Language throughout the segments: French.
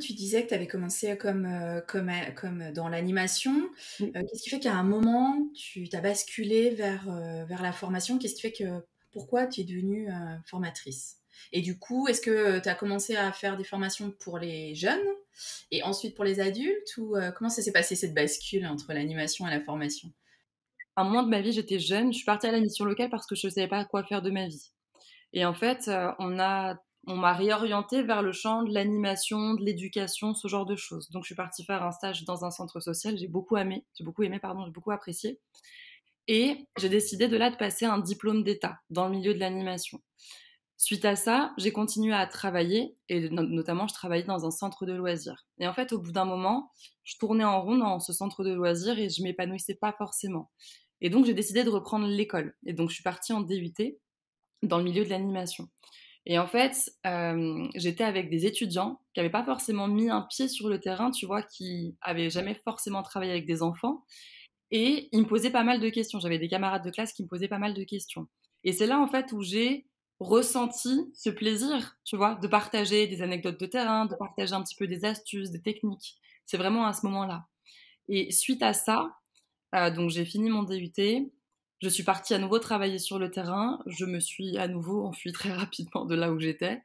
Tu disais que tu avais commencé comme dans l'animation. Oui. Qu'est-ce qui fait qu'à un moment, tu as basculé vers la formation? Qu'est-ce qui fait que pourquoi tu es devenue, formatrice? Et du coup, est-ce que tu as commencé à faire des formations pour les jeunes et ensuite pour les adultes ou, comment ça s'est passé cette bascule entre l'animation et la formation? À un moment de ma vie, j'étais jeune, je suis partie à la mission locale parce que je savais pas quoi faire de ma vie. Et en fait, on m'a réorientée vers le champ de l'animation, de l'éducation, ce genre de choses. Donc je suis partie faire un stage dans un centre social, j'ai beaucoup apprécié. Et j'ai décidé de là de passer un diplôme d'État dans le milieu de l'animation. Suite à ça, j'ai continué à travailler et notamment je travaillais dans un centre de loisirs. Et en fait, au bout d'un moment, je tournais en rond dans ce centre de loisirs et je m'épanouissais pas forcément. Et donc j'ai décidé de reprendre l'école. Et donc je suis partie en DUT dans le milieu de l'animation. Et en fait, j'étais avec des étudiants qui n'avaient pas forcément mis un pied sur le terrain, tu vois, qui avaient jamais forcément travaillé avec des enfants. Et ils me posaient pas mal de questions. J'avais des camarades de classe qui me posaient pas mal de questions. Et c'est là, en fait, où j'ai ressenti ce plaisir, tu vois, de partager des anecdotes de terrain, de partager un petit peu des astuces, des techniques. C'est vraiment à ce moment-là. Et suite à ça, donc j'ai fini mon DUT, je suis partie à nouveau travailler sur le terrain, je me suis à nouveau enfuie très rapidement de là où j'étais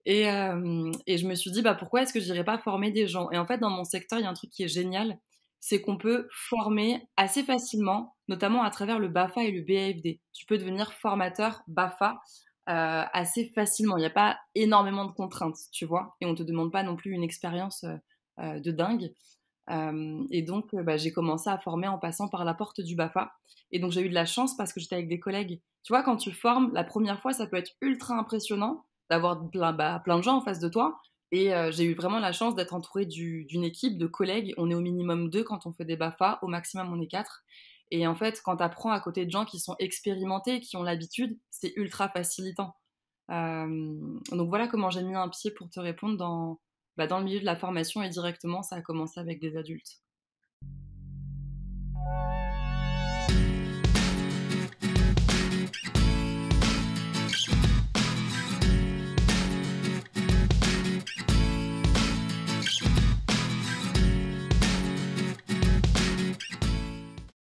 et je me suis dit: «Bah, pourquoi est-ce que j'irais pas former des gens?» Et en fait, dans mon secteur, il y a un truc qui est génial, c'est qu'on peut former assez facilement, notamment à travers le BAFA et le BAFD. Tu peux devenir formateur BAFA, assez facilement. Il y a pas énormément de contraintes, tu vois? Et on te demande pas non plus une expérience, de dingue. Et donc, bah, j'ai commencé à former en passant par la porte du BAFA. Et donc, j'ai eu de la chance parce que j'étais avec des collègues. Tu vois, quand tu formes, la première fois, ça peut être ultra impressionnant d'avoir plein de gens en face de toi. Et j'ai eu vraiment la chance d'être entourée d'une équipe de collègues. On est au minimum 2 quand on fait des BAFA, au maximum on est 4. Et en fait, quand tu apprends à côté de gens qui sont expérimentés, qui ont l'habitude, c'est ultra facilitant. Donc voilà comment j'ai mis un pied pour te répondre dans le milieu de la formation et directement, ça a commencé avec des adultes.